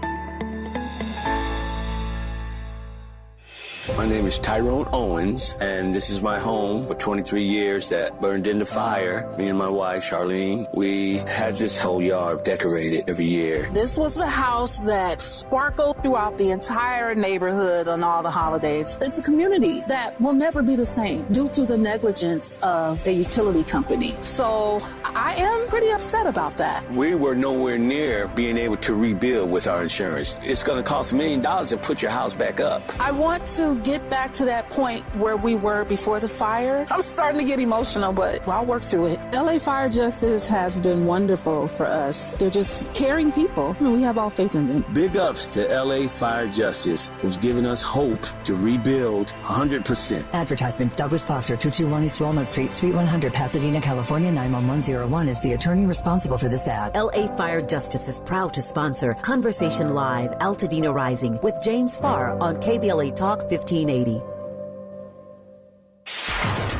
My name is Tyrone Owens, and this is my home for 23 years that burned in the fire. Me and my wife, Charlene, we had this whole yard decorated every year. This was the house that sparkled throughout the entire neighborhood on all the holidays. It's a community that will never be the same due to the negligence of a utility company. So I am pretty upset about that. We were nowhere near being able to rebuild with our insurance. It's going to cost $1 million to put your house back up. I want to get back to that point where we were before the fire. I'm starting to get emotional, but I'll work through it. LA Fire Justice has been wonderful for us. They're just caring people. We have all faith in them. Big ups to LA Fire Justice, who's given us hope to rebuild 100%. Advertisement. Douglas Foster, 221 East Walnut Street, Suite 100, Pasadena, California, 91101 is the attorney responsible for this ad. LA Fire Justice is proud to sponsor Conversation Live, Altadena Rising with James Farr on KBLA Talk 1580.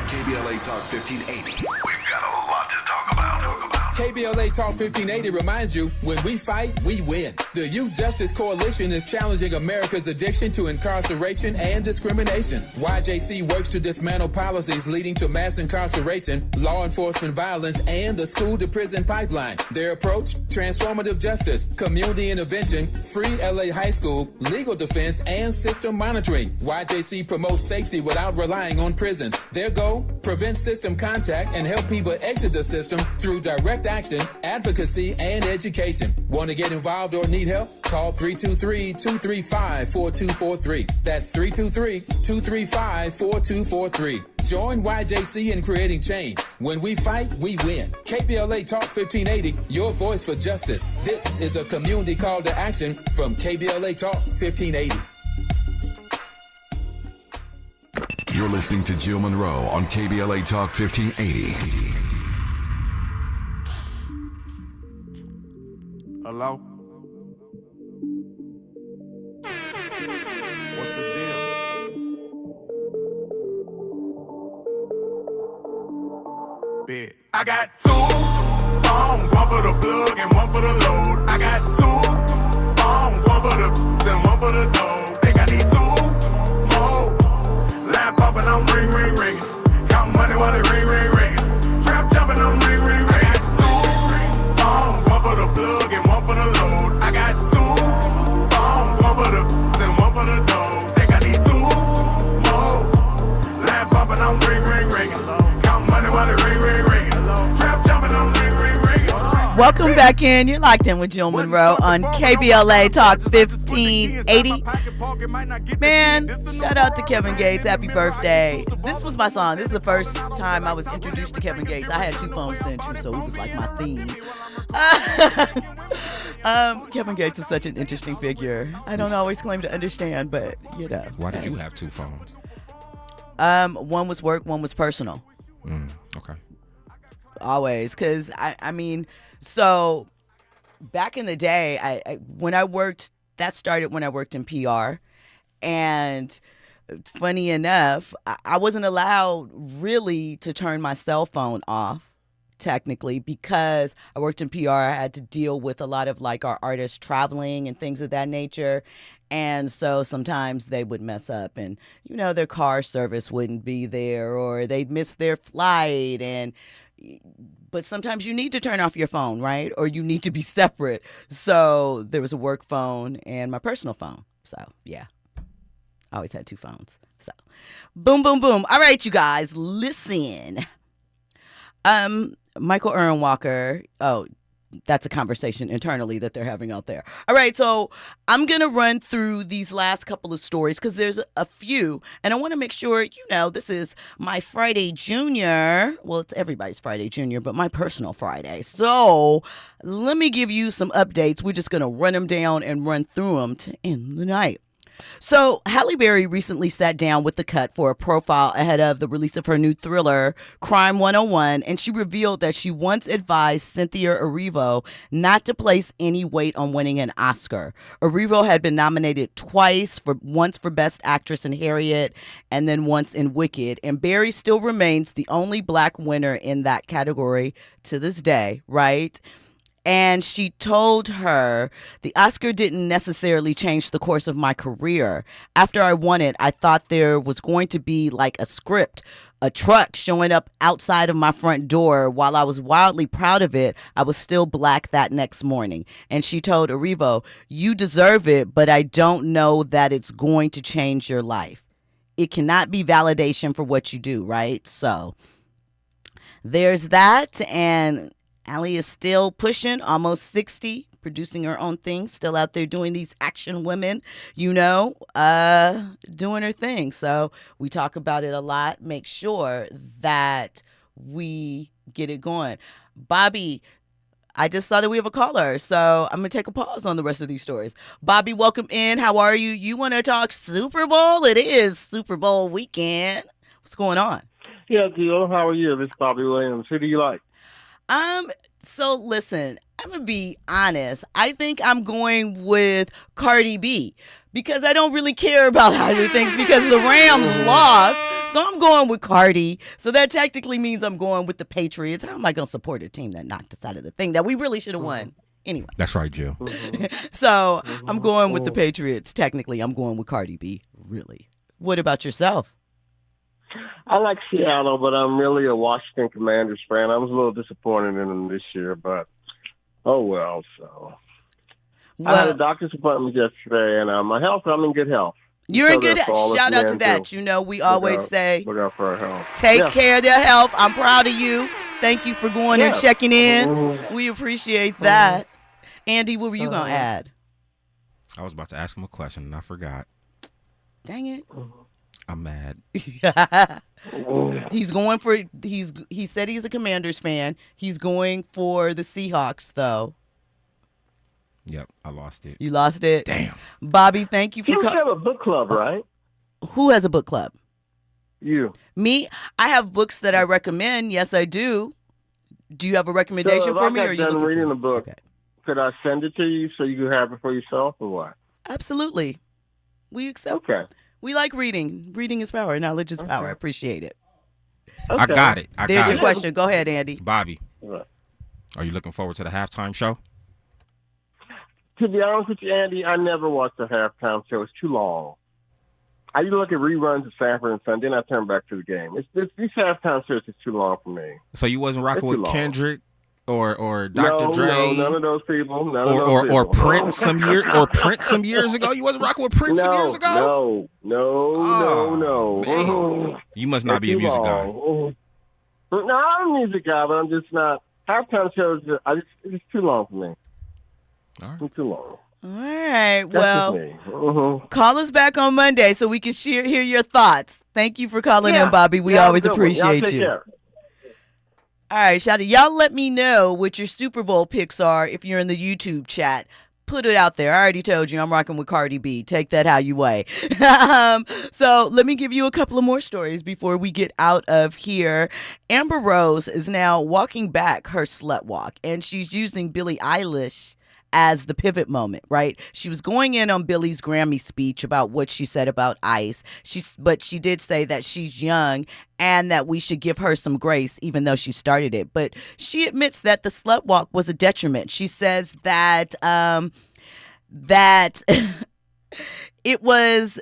KBLA Talk 1580. We've got a lot to talk about. KBLA Talk 1580 reminds you, when we fight, we win. The Youth Justice Coalition is challenging America's addiction to incarceration and discrimination. YJC works to dismantle policies leading to mass incarceration, law enforcement violence, and the school-to-prison pipeline. Their approach? Transformative justice, community intervention, free LA high school, legal defense, and system monitoring. YJC promotes safety without relying on prisons. Their goal? Prevent system contact and help people exit the system through direct action, advocacy, and education. Want to get involved or need help? Call 323-235-4243. That's 323-235-4243. Join YJC in creating change. When we fight, we win. KBLA Talk 1580, your voice for justice. This is a community call to action from KBLA Talk 1580. You're listening to Jill Munroe on KBLA Talk 1580. Hello? What the deal? Bet. I got 2 phones, one for the plug and one for the load. I got 2 phones, one for the and one for the dough. Think I need 2 more. Line popping, I'm ring, ring, ringing. Count money while they ring, ring, ringing. Trap jumping, I'm ring, ring, ringing. I got 2 phones, one for the plug and one for the load. I got 2 phones, one for the and one for the dough. Think I need 2 more. Line popping, I'm ring, ring, ringing. Count money while they ring, ring, ringing. Trap jumping, I'm ring, ring, ringing. Welcome back in. You're locked in with Jill Munroe on KBLA Talk 1580. Man, shout out to Kevin Gates. Happy birthday. This was my song. This is the first time I was introduced to Kevin Gates. I had 2 phones then, too, so it was like my theme. Kevin Gates is such an interesting figure. I don't always claim to understand, but, you know. Why did you have 2 phones? One was work, one was personal. Okay. Always, because I mean, so back in the day, when I worked, that started when I worked in PR, and funny enough, I wasn't allowed really to turn my cell phone off, technically, because I worked in PR. I had to deal with a lot of like our artists traveling and things of that nature. And so sometimes they would mess up and, you know, their car service wouldn't be there or they'd miss their flight. But sometimes you need to turn off your phone, right? Or you need to be separate. So there was a work phone and my personal phone. So, yeah, I always had 2 phones. So, boom, boom, boom. All right, you guys, listen. Michael Earn Walker. Oh, that's a conversation internally that they're having out there. All right, so I'm going to run through these last couple of stories because there's a few, and I want to make sure, you know, this is my Friday Junior. Well, it's everybody's Friday Junior, but my personal Friday. So let me give you some updates. We're just going to run them down and run through them to end the night. So Halle Berry recently sat down with The Cut for a profile ahead of the release of her new thriller, Crime 101, and she revealed that she once advised Cynthia Erivo not to place any weight on winning an Oscar. Erivo had been nominated twice, once for Best Actress in Harriet and then once in Wicked, and Berry still remains the only black winner in that category to this day, right? And she told her the Oscar didn't necessarily change the course of my career. After I won it, I thought there was going to be like a script, a truck showing up outside of my front door. While I was wildly proud of it, I was still black that next morning. And she told Erivo, you deserve it, but I don't know that it's going to change your life. It cannot be validation for what you do, right? So there's that. And Halle is still pushing, almost 60, producing her own thing, still out there doing these action women, doing her thing. So we talk about it a lot. Make sure that we get it going. Bobby, I just saw that we have a caller, so I'm going to take a pause on the rest of these stories. Bobby, welcome in. How are you? You want to talk Super Bowl? It is Super Bowl weekend. What's going on? Yeah, Gio, how are you? This is Bobby Williams. Who do you like? So listen, I'm going to be honest. I think I'm going with Cardi B because I don't really care about either things because the Rams lost. So I'm going with Cardi. So that technically means I'm going with the Patriots. How am I going to support a team that knocked us out of the thing that we really should have won? Anyway. That's right, Jill. So I'm going with the Patriots. Technically, I'm going with Cardi B. Really. What about yourself? I like Seattle, but I'm really a Washington Commanders fan. I was a little disappointed in them this year, but oh well. So I had a doctor's appointment yesterday, and my health, I'm in good health. You're in good health. Shout out to that. Too. We always say, look out for our health. Take care of their health. I'm proud of you. Thank you for going and checking in. We appreciate that. Andy, what were you going to add? I was about to ask him a question, and I forgot. Dang it. I'm mad. He's going for he said he's a Commanders fan. He's going for the Seahawks though. Yep, I lost it. You lost it? Damn. Bobby, thank you for You have a book club, right? Who has a book club? You. Me? I have books that I recommend. Yes, I do. Do you have a recommendation for me? Or are you done reading the book? Okay. Could I send it to you so you can have it for yourself or what? Absolutely. We accept. Okay. We like reading. Reading is power. Knowledge is power. I appreciate it. Okay. I got it. There's your question. Go ahead, Andy. Bobby, are you looking forward to the halftime show? To be honest with you, Andy, I never watched the halftime show. It's too long. I used to look at reruns of Sanford and Son, then I turn back to the game. These halftime shows is too long for me. So you wasn't rocking with Kendrick or Dr. Dre? No, none of those people. Or Prince some years ago. You wasn't rocking with Prince some years ago? No. You must not be a music guy. No, I'm a music guy, but I'm just not. Halftime shows, it's too long for me. All right. It's too long. All right. That's Well, call us back on Monday so we can hear your thoughts. Thank you for calling in, Bobby. We always appreciate you. Care. All right, shout out. Y'all let me know what your Super Bowl picks are if you're in the YouTube chat. Put it out there. I already told you I'm rocking with Cardi B. Take that how you weigh. So let me give you a couple of more stories before we get out of here. Amber Rose is now walking back her slut walk, and she's using Billie Eilish as the pivot moment, right? She was going in on Billie's Grammy speech about what she said about ICE. But she did say that she's young and that we should give her some grace, even though she started it. But she admits that the slut walk was a detriment. She says that that it was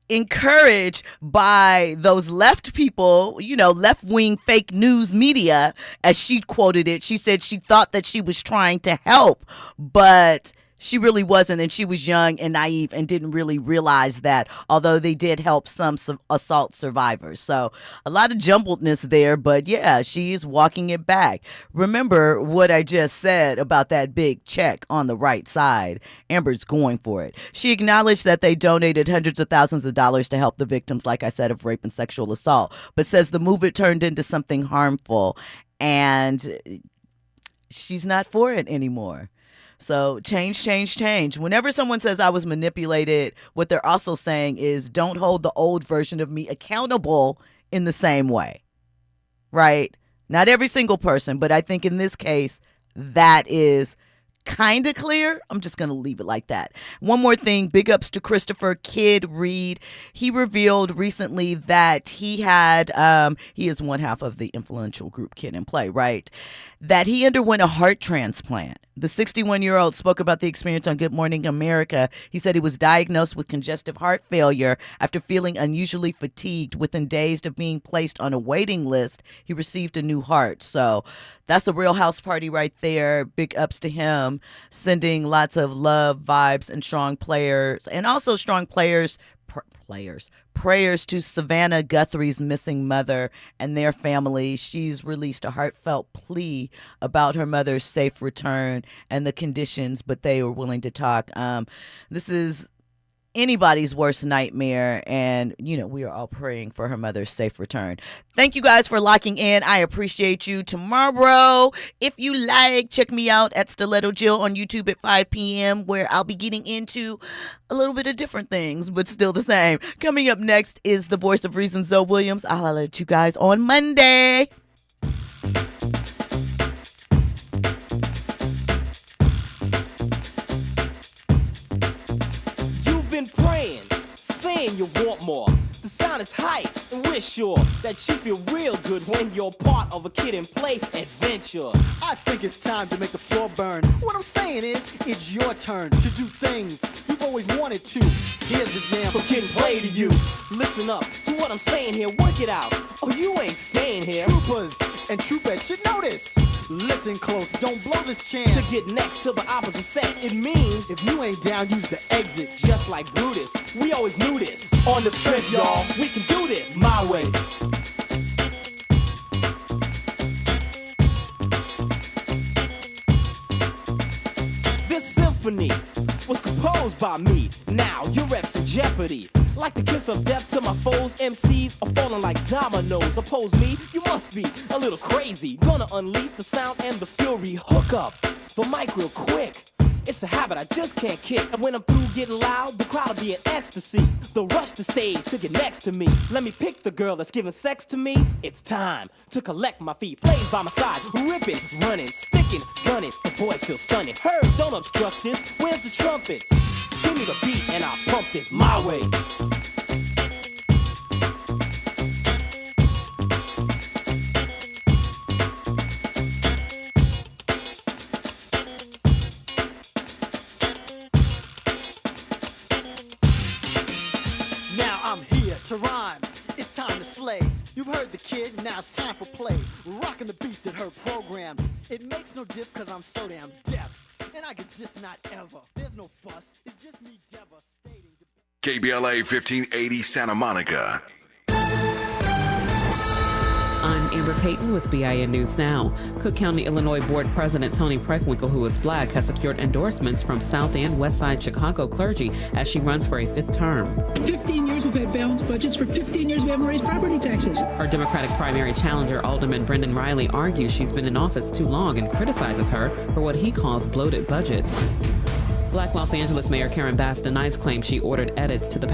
encouraged by those left people, left-wing fake news media, as she quoted it. She said she thought that she was trying to help, but she really wasn't, and she was young and naive and didn't really realize that, although they did help some assault survivors. So a lot of jumbledness there, but yeah, she's walking it back. Remember what I just said about that big check on the right side. Amber's going for it. She acknowledged that they donated hundreds of thousands of dollars to help the victims, like I said, of rape and sexual assault, but says the movement turned into something harmful, and she's not for it anymore. So change. Whenever someone says I was manipulated, what they're also saying is don't hold the old version of me accountable in the same way, right? Not every single person, but I think in this case, that is kind of clear. I'm just going to leave it like that. One more thing, big ups to Christopher Kid Reed. He revealed recently that he is one half of the influential group Kid and Play, right? That he underwent a heart transplant. The 61-year-old spoke about the experience on Good Morning America. He said he was diagnosed with congestive heart failure after feeling unusually fatigued. Within days of being placed on a waiting list, he received a new heart. So that's a real house party right there. Big ups to him, sending lots of love, vibes, and strong players. And also strong prayers to Savannah Guthrie's missing mother and their family. She's released a heartfelt plea about her mother's safe return and the conditions, but they were willing to talk. This is anybody's worst nightmare, and we are all praying for her mother's safe return. Thank you guys for locking in. I appreciate you. Tomorrow, if you like, check me out at Stiletto Jill on YouTube at 5 p.m. where I'll be getting into a little bit of different things, but still the same. Coming up next is the voice of reason, Zoe Williams. I'll let you guys on Monday. Saying you want more. The sound is hype, and we're sure that you feel real good when you're part of a kid and play adventure. I think it's time to make the floor burn. What I'm saying is, it's your turn to do things you've always wanted to. Here's the jam for Kid and Play to you. Listen up to what I'm saying here, work it out, or you ain't staying here. Troopers and troopettes should know this. Listen close, don't blow this chance. To get next to the opposite sex, it means if you ain't down, use the exit. Just like Brutus, we always knew this. On the strip, y'all, we can do this my way. This symphony was composed by me. Now your reps in jeopardy. Like the kiss of death to my foes, MCs are falling like dominoes. Oppose me, you must be a little crazy. Gonna unleash the sound and the fury. Hook up the mic real quick. It's a habit I just can't kick. And when I'm through getting loud, the crowd will be in ecstasy. They'll rush the stage to get next to me. Let me pick the girl that's giving sex to me. It's time to collect my feet. Plays by my side, ripping, running, sticking, gunning. The boy's still stunning. Herb, don't obstruct this. Where's the trumpets? Give me the beat and I'll pump this my way. To rhyme, it's time to slay. You've heard the kid, now it's time for play. Rocking the beat that heard programs. It makes no diff cause I'm so damn deaf. And I get this not ever. There's no fuss, it's just me devastating. KBLA 1580 Santa Monica. I'm Amber Payton with BIN News Now. Cook County, Illinois Board President Toni Preckwinkle, who is black, has secured endorsements from South and West Side Chicago clergy as she runs for a 5th term. 15 years we've had balanced budgets. For 15 years we haven't raised property taxes. Her Democratic primary challenger, Alderman Brendan Riley, argues she's been in office too long and criticizes her for what he calls bloated budget. Black Los Angeles Mayor Karen Bass denies claims she ordered edits to the